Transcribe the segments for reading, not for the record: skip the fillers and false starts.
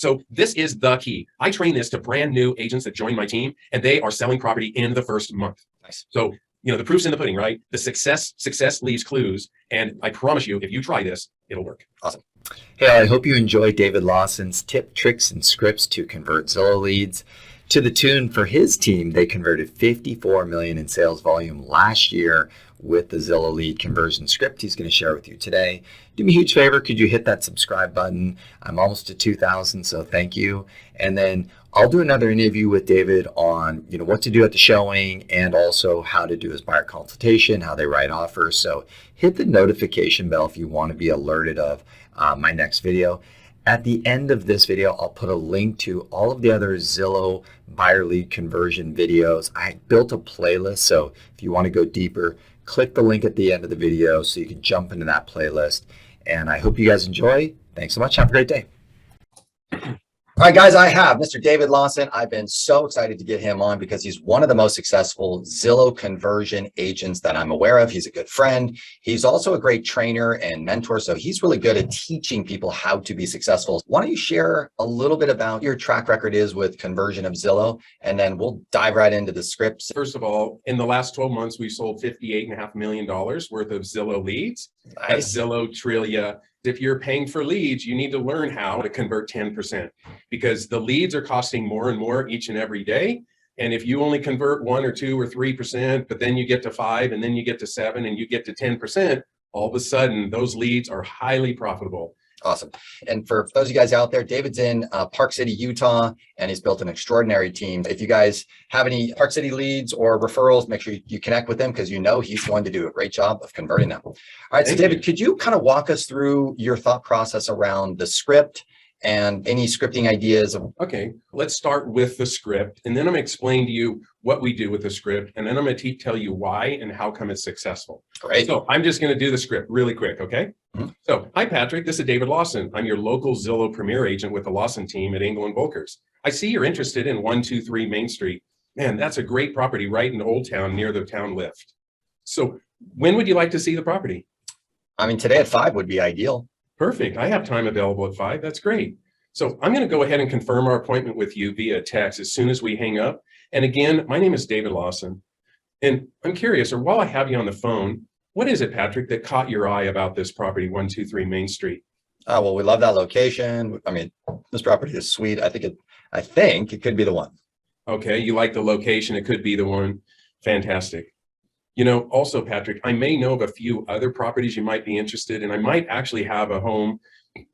So this is the key. I train this to brand new agents that join my team, and they are selling property in the first month. Nice. So, the proof's in the pudding, right? The success leaves clues. And I promise you, if you try this, it'll work. Awesome. Hey, I hope you enjoyed David Lawson's tip, tricks, and scripts to convert Zillow leads. To the tune for his team, they converted 54 million in sales volume last year with the Zillow lead conversion script he's going to share with you today. Do me a huge favor, could you hit that subscribe button? I'm almost to 2,000, so thank you. And then I'll do another interview with David on what to do at the showing and also how to do his buyer consultation, how they write offers. So hit the notification bell if you want to be alerted of my next video. At the end of this video, I'll put a link to all of the other Zillow buyer lead conversion videos. I built a playlist, so if you want to go deeper, click the link at the end of the video so you can jump into that playlist. And I hope you guys enjoy. Thanks so much. Have a great day. All right, guys, I have Mr. David Lawson. I've been so excited to get him on because he's one of the most successful Zillow conversion agents that I'm aware of. He's a good friend. He's also a great trainer and mentor. So he's really good at teaching people how to be successful. Why don't you share a little bit about your track record is with conversion of Zillow, and then we'll dive right into the scripts. First of all, in the last 12 months, we sold $58.5 million worth of Zillow leads. Nice. That's Zillow Trillia. If you're paying for leads, you need to learn how to convert 10% because the leads are costing more and more each and every day. And if you only convert 1 or 2 or 3%, but then you get to 5 and then you get to 7 and you get to 10%, all of a sudden those leads are highly profitable. Awesome. And for those of you guys out there, David's in Park City, Utah, and he's built an extraordinary team. If you guys have any Park City leads or referrals, make sure you connect with him because he's going to do a great job of converting them. All right. So David, could you kind of walk us through your thought process around the script and any scripting ideas? Okay, let's start with the script, and then I'm going to explain to you what we do with the script, and then I'm going to tell you why and how come it's successful. Great. So I'm just going to do the script really quick, okay? Mm-hmm. So, hi, Patrick. This is David Lawson. I'm your local Zillow Premier Agent with the Lawson team at Engel & Volkers. I see you're interested in 123 Main Street. Man, that's a great property right in Old Town near the town lift. So when would you like to see the property? I mean, today at 5 would be ideal. Perfect. I have time available at 5. That's great. So I'm going to go ahead and confirm our appointment with you via text as soon as we hang up. And again, my name is David Lawson. And I'm curious, or while I have you on the phone, what is it, Patrick, that caught your eye about this property, 123 Main Street? Oh, well, we love that location. I mean, this property is sweet. I think it could be the one. Okay, you like the location. It could be the one. Fantastic. Also, Patrick, I may know of a few other properties you might be interested in. I might actually have a home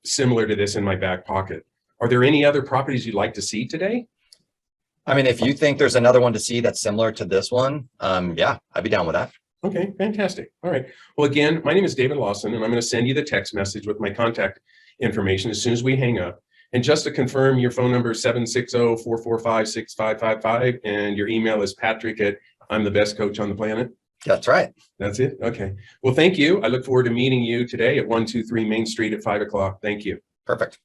similar to this in my back pocket. Are there any other properties you'd like to see today? I mean, if you think there's another one to see that's similar to this one, yeah, I'd be down with that. Okay, fantastic. All right. Well, again, my name is David Lawson, and I'm going to send you the text message with my contact information as soon as we hang up. And just to confirm, your phone number is 760-445-6555, and your email is Patrick at I'mTheBestCoachOnThePlanet. That's right. That's it. Okay. Well, thank you. I look forward to meeting you today at 123 Main Street at 5 o'clock. Thank you. Perfect.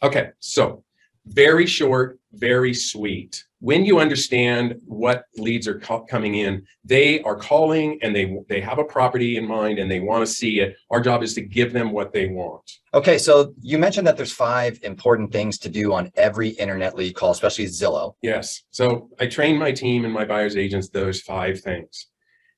Okay. So very short, very sweet. When you understand what leads are coming in, they are calling and they have a property in mind and they want to see it. Our job is to give them what they want. Okay. So you mentioned that there's 5 important things to do on every internet lead call, especially Zillow. Yes. So I train my team and my buyer's agents those 5 things.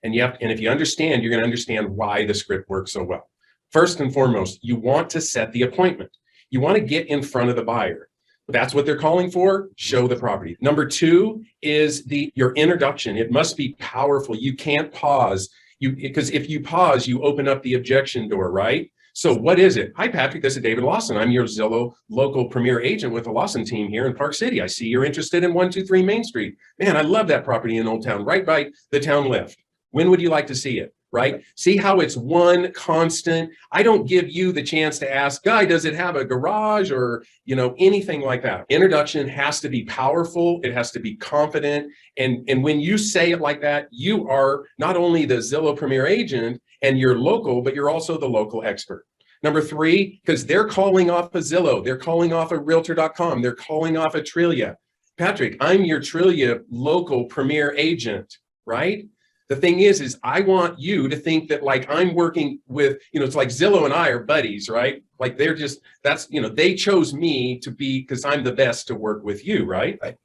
And if you understand, you're going to understand why the script works so well. First and foremost, you want to set the appointment. You want to get in front of the buyer. That's what they're calling for. Show the property. Number 2 is your introduction. It must be powerful. You can't pause. Because if you pause, you open up the objection door, right? So what is it? Hi, Patrick. This is David Lawson. I'm your Zillow local premier agent with the Lawson team here in Park City. I see you're interested in 123 Main Street. Man, I love that property in Old Town, right by the town lift. When would you like to see it? Right? See how it's one constant. I don't give you the chance to ask, guy, does it have a garage or, anything like that. Introduction has to be powerful. It has to be confident. And when you say it like that, you are not only the Zillow Premier Agent and you're local, but you're also the local expert. Number 3, because they're calling off a Zillow, they're calling off a realtor.com, they're calling off a Trillia. Patrick, I'm your Trillia local Premier Agent, right? The thing is I want you to think that like I'm working with, it's like Zillow and I are buddies, right? Like they're just, they chose me to be, because I'm the best to work with you, right? Right.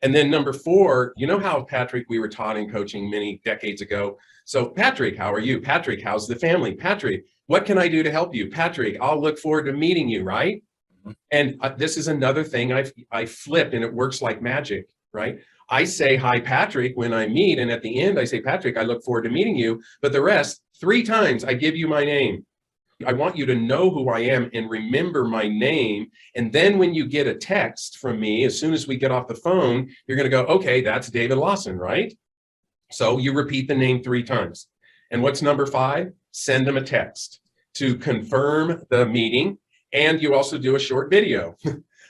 And then number 4, you know how, Patrick, we were taught in coaching many decades ago. So Patrick, how are you? Patrick, how's the family? Patrick, what can I do to help you? Patrick, I'll look forward to meeting you, right? And this is another thing I flip, and it works like magic, right? I say, hi, Patrick, when I meet. And at the end, I say, Patrick, I look forward to meeting you. But the rest, 3 times, I give you my name. I want you to know who I am and remember my name. And then when you get a text from me, as soon as we get off the phone, you're going to go, okay, that's David Lawson, right? So you repeat the name 3 times. And what's number 5? Send them a text to confirm the meeting. And you also do a short video.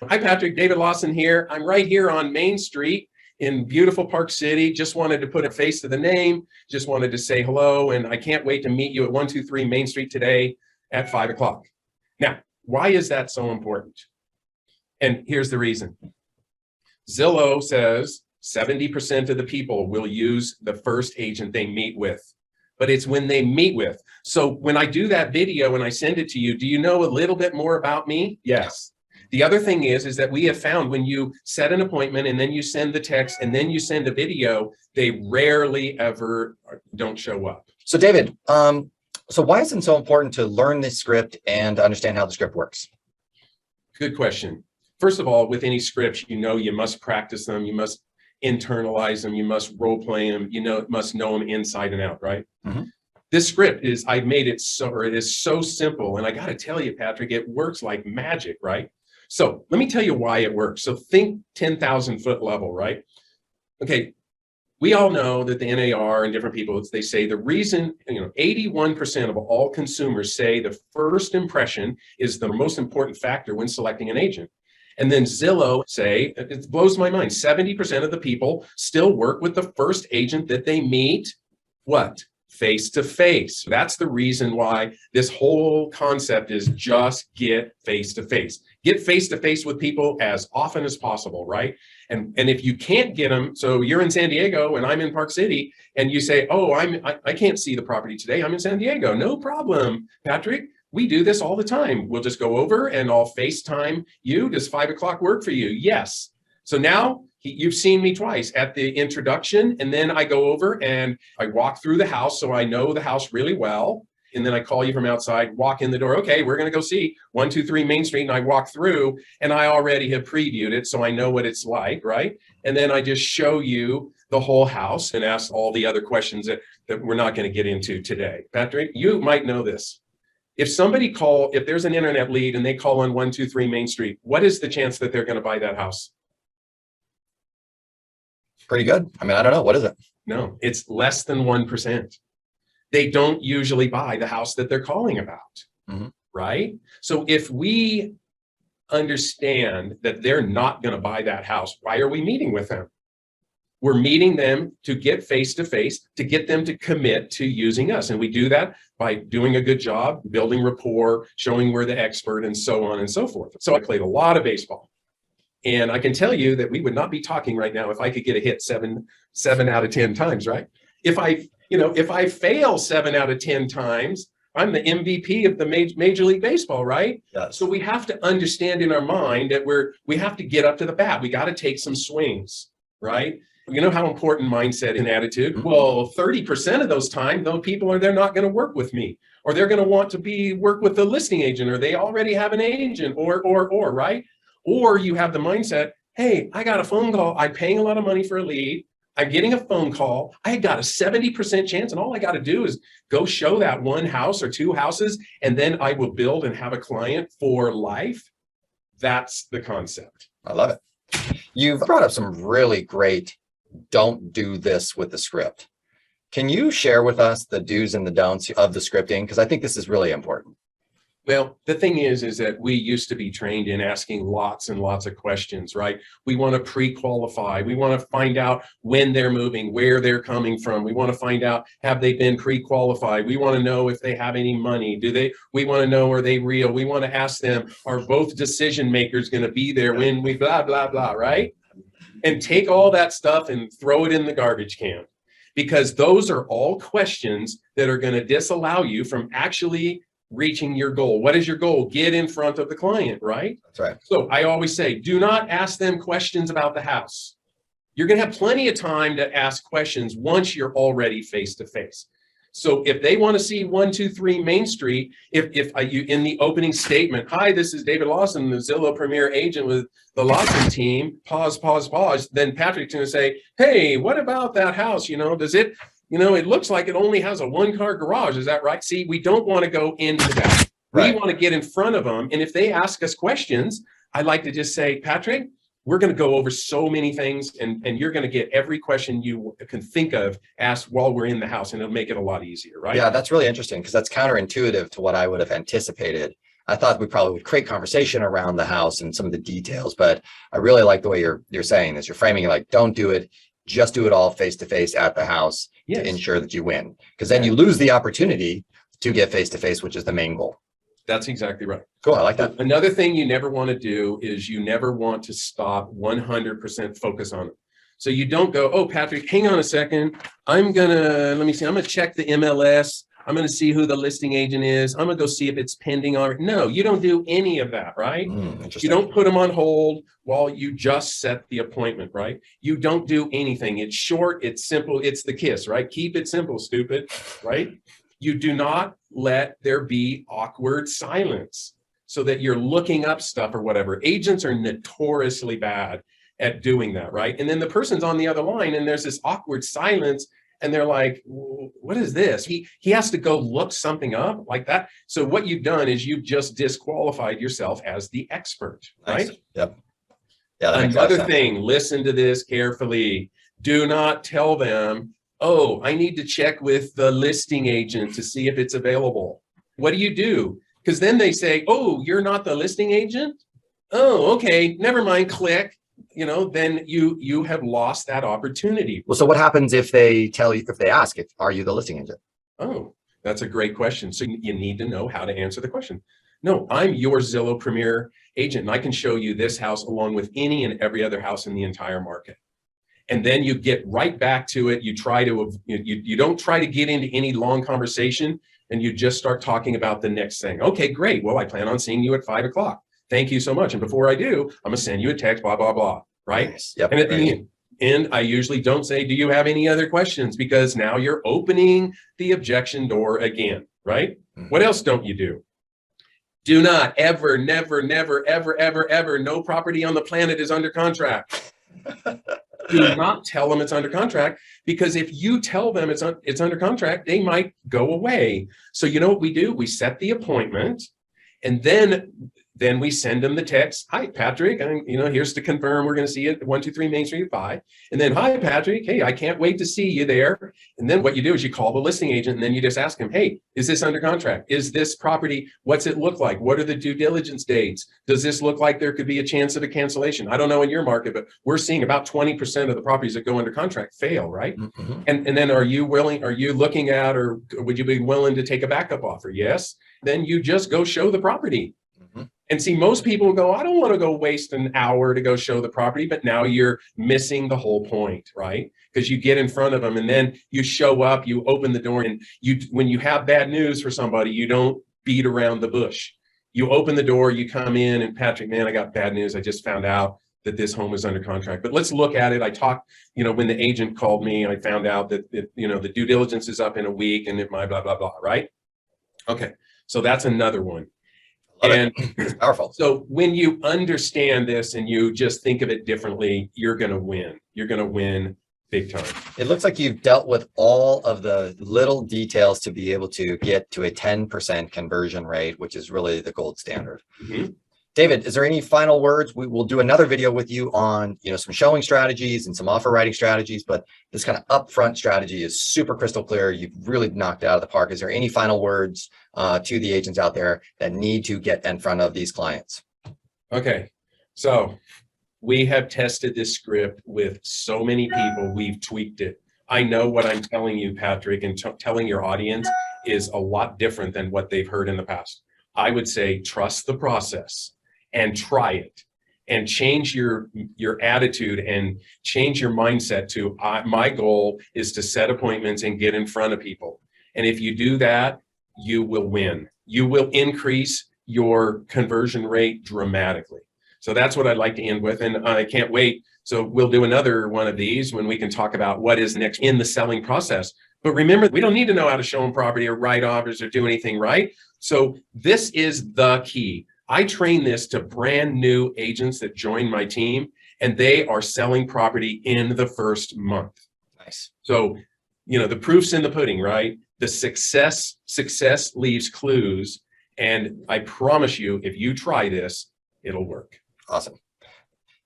Hi, Patrick, David Lawson here. I'm right here on Main Street in beautiful Park City. Just wanted to put a face to the name. Just wanted to say hello. And I can't wait to meet you at 123 Main Street today at 5 o'clock. Now, why is that so important? And here's the reason. Zillow says 70% of the people will use the first agent they meet with, but it's when they meet with. So when I do that video and I send it to you, do you know a little bit more about me? Yes. The other thing is that we have found when you set an appointment and then you send the text and then you send a video, they rarely ever don't show up. So David, so why is it so important to learn this script and understand how the script works? Good question. First of all, with any scripts, you must practice them. You must internalize them. You must role play them. Must know them inside and out, right? Mm-hmm. This script I've made it it is so simple. And I got to tell you, Patrick, it works like magic, right? So let me tell you why it works. So think 10,000 foot level, right? Okay. We all know that the NAR and different people, they say the reason, 81% of all consumers say the first impression is the most important factor when selecting an agent. And then Zillow say, it blows my mind, 70% of the people still work with the first agent that they meet, what? Face to face. That's the reason why this whole concept is just get face to face. Get face to face with people as often as possible, right? And if you can't get them, so you're in San Diego and I'm in Park City, and you say, oh, I can't see the property today. I'm in San Diego. No problem, Patrick. We do this all the time. We'll just go over and I'll FaceTime you. Does 5 o'clock work for you? Yes. So now you've seen me twice at the introduction, and then I go over and I walk through the house. So I know the house really well. And then I call you from outside, walk in the door. Okay, we're going to go see 123 Main Street. And I walk through and I already have previewed it. So I know what it's like, right? And then I just show you the whole house and ask all the other questions that we're not going to get into today. Patrick, you might know this. If there's an internet lead and they call on 123 Main Street, what is the chance that they're going to buy that house? Pretty good. I mean, I don't know. What is it? No, it's less than 1%. They don't usually buy the house that they're calling about, right? So if we understand that they're not going to buy that house, why are we meeting with them? We're meeting them to get face to face, to get them to commit to using us. And we do that by doing a good job, building rapport, showing we're the expert, and so on and so forth. So I played a lot of baseball. And I can tell you that we would not be talking right now if I could get a hit seven out of 10 times, right? If I fail 7 out of 10 times, I'm the MVP of the Major League Baseball, right? Yes. So we have to understand in our mind that we have to get up to the bat. We got to take some swings, right? You know how important mindset and attitude? Mm-hmm. Well, 30% of those times, those people they're not going to work with me, or they're going to want to work with the listing agent, or they already have an agent, or right? Or you have the mindset, hey, I got a phone call. I'm paying a lot of money for a lead. I'm getting a phone call. I got a 70% chance, and all I got to do is go show that one house or 2 houses, and then I will build and have a client for life. That's the concept. I love it. You've brought up some really great don't do this with the script. Can you share with us the do's and the don'ts of the scripting? Because I think this is really important. Well, the thing is that we used to be trained in asking lots and lots of questions, right? We want to pre-qualify. We want to find out when they're moving, where they're coming from. We want to find out, have they been pre-qualified? We want to know if they have any money. We want to know, are they real? We want to ask them, are both decision makers going to be there when we blah, blah, blah, right? And take all that stuff and throw it in the garbage can. because those are all questions that are going to disallow you from actually reaching your goal. What is your goal? Get in front of the client, right? That's right. So I always say, do not ask them questions about the house. You're going to have plenty of time to ask questions once you're already face to face. So if they want to see 123 Main Street, if you in the opening statement, hi, this is David Lawson, the Zillow Premier Agent with the Lawson team, pause, then Patrick's going to say, hey, what about that house? Does it, it looks like it only has a 1-car garage. Is that right? See, we don't want to go into that. Right. We want to get in front of them. And if they ask us questions, I like to just say, Patrick, we're going to go over so many things, and you're going to get every question you can think of asked while we're in the house, and it'll make it a lot easier, right? Yeah, that's really interesting because that's counterintuitive to what I would have anticipated. I thought we probably would create conversation around the house and some of the details, but I really like the way you're saying this. You're framing it like, don't do it, just do it all face to face at the house to ensure that you win, because then you lose the opportunity to get face to face, which is the main goal. That's exactly right. Cool. I like that. Another thing you never want to do is you never want to stop 100% focus on it. So you don't go, oh, Patrick, hang on a second. I'm going to check the MLS. I'm going to see who the listing agent is. I'm going to go see if it's pending already. No, you don't do any of that, right? You don't put them on hold while you just set the appointment, right? You don't do anything. It's short, it's simple, it's the KISS, right? Keep it simple, stupid, right? You do not let there be awkward silence so that you're looking up stuff or whatever. Agents are notoriously bad at doing that, right? And then the person's on the other line and there's this awkward silence and they're like, what is this? He has to go look something up like that. So what you've done is you've just disqualified yourself as the expert, right? Nice. Yep. Yeah. Another thing, listen to this carefully. Do not tell them, oh, I need to check with the listing agent to see if it's available. What do you do? Because then they say, oh, you're not the listing agent? Oh, okay, never mind, click. Then you have lost that opportunity. Well, so what happens if they ask, are you the listing agent? Oh, that's a great question. So you need to know how to answer the question. No, I'm your Zillow Premier Agent, and I can show you this house along with any and every other house in the entire market. And then you get right back to it. You don't try to get into any long conversation, and you just start talking about the next thing. Okay, great. Well, I plan on seeing you at 5 o'clock. Thank you so much. And before I do, I'm gonna send you a text, blah, blah, blah, right? Nice. Yep. And at the end, I usually don't say, do you have any other questions? Because now you're opening the objection door again, right? Mm-hmm. What else don't you do? Do not ever, never, never, ever, ever, ever, no property on the planet is under contract. Do not tell them it's under contract, because if you tell them it's under contract, they might go away. So you know what we do? We set the appointment, and then we send them the text. Hi, Patrick. Here's to confirm we're going to see you at 123 Main Street at 5. And then, hi, Patrick. Hey, I can't wait to see you there. And then what you do is you call the listing agent, and then you just ask him, hey, is this under contract? Is this property, what's it look like? What are the due diligence dates? Does this look like there could be a chance of a cancellation? I don't know in your market, but we're seeing about 20% of the properties that go under contract fail, right? Mm-hmm. And then are you looking at, or would you be willing to take a backup offer? Yes. Then you just go show the property. And see, most people go, I don't want to go waste an hour to go show the property, but now you're missing the whole point, right? Because you get in front of them and then you show up, you open the door, and when you have bad news for somebody, you don't beat around the bush. You open the door, you come in, and Patrick, man, I got bad news. I just found out that this home is under contract, but let's look at it. I talked, when the agent called me, I found out that, the due diligence is up in a week and it might blah, blah, blah, right? Okay, so that's another one. And it's powerful. So when you understand this and you just think of it differently, you're going to win. You're going to win big time. It looks like you've dealt with all of the little details to be able to get to a 10% conversion rate, which is really the gold standard. Mm-hmm. David, is there any final words? We will do another video with you on, some showing strategies and some offer writing strategies, but this kind of upfront strategy is super crystal clear. You've really knocked it out of the park. Is there any final words to the agents out there that need to get in front of these clients? Okay. So we have tested this script with so many people. We've tweaked it. I know what I'm telling you, Patrick, and telling your audience is a lot different than what they've heard in the past. I would say, trust the process and try it. and change your attitude and change your mindset to my goal is to set appointments and get in front of people. And if you do that, you will win. You will increase your conversion rate dramatically. So that's what I'd like to end with. And I can't wait. So we'll do another one of these when we can talk about what is next in the selling process. But remember, we don't need to know how to show them property or write offers or do anything, right? So this is the key. I train this to brand new agents that join my team, and they are selling property in the first month. Nice. So, the proof's in the pudding, right? The success leaves clues. And I promise you, if you try this, it'll work. Awesome.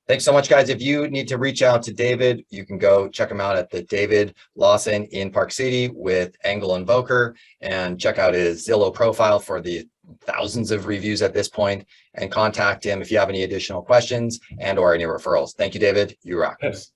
Thanks so much, guys. If you need to reach out to David, you can go check him out at the David Lawson in Park City with Angle Invoker, and check out his Zillow profile for the thousands of reviews at this point, and contact him if you have any additional questions and or any referrals. Thank you, David. You rock. Yes.